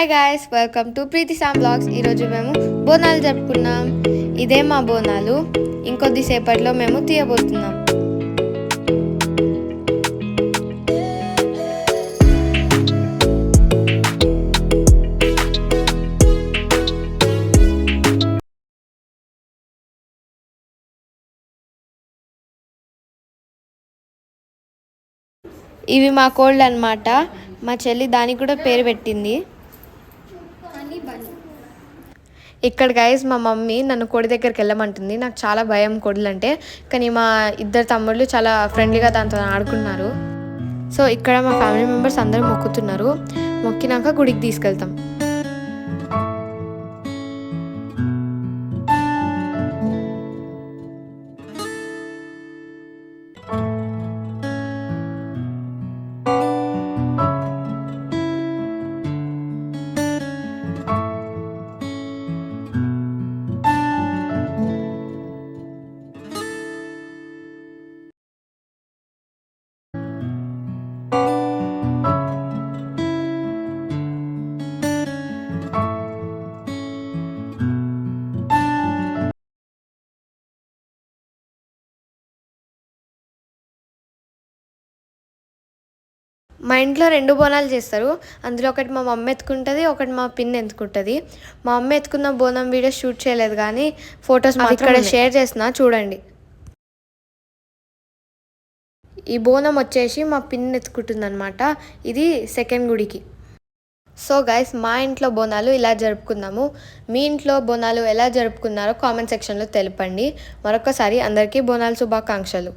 Hi guys, welcome to Preethi Sam blogs. ఈరోజు మేము బోనాలు జరుపుకున్నాం. ఇదే మా బోనాలు. ఇంకొద్దిసేపట్లో మేము తీయబోతున్నాం. ఇవి మా కోళ్ళు అన్నమాట. మా చెల్లి దానికి కూడా పేరు పెట్టింది. ఇక్కడ గైస్ మా మమ్మీ నన్ను కోడి దగ్గరికి వెళ్ళమంటుంది. నాకు చాలా భయం కోడులు అంటే, కానీ మా ఇద్దరు తమ్ముళ్ళు చాలా ఫ్రెండ్లీగా దాంతో ఆడుకున్నారు. సో ఇక్కడ మా ఫ్యామిలీ మెంబర్స్ అందరూ మొక్కుతున్నారు. మొక్కినాక గుడికి తీసుకెళ్తాం. మా ఇంట్లో 2 బోనాలు చేస్తారు. అందులో ఒకటి మా మమ్మీ ఎత్తుకుంటుంది, ఒకటి మా పిన్ని ఎత్తుకుంటుంది. మా మమ్మీ ఎత్తుకున్న బోనం వీడియో షూట్ చేయలేదు, కానీ ఫొటోస్ ఇక్కడ షేర్ చేసిన చూడండి. ఈ బోనం వచ్చేసి మా పిన్ని ఎత్తుకుంటుంది అనమాట. ఇది సెకండ్ గుడికి. సో గైస్, మా ఇంట్లో బోనాలు ఇలా జరుపుకుందాము. మీ ఇంట్లో బోనాలు ఎలా జరుపుకున్నారో కామెంట్ సెక్షన్లో తెలపండి. మరొకసారి అందరికీ బోనాలు శుభాకాంక్షలు.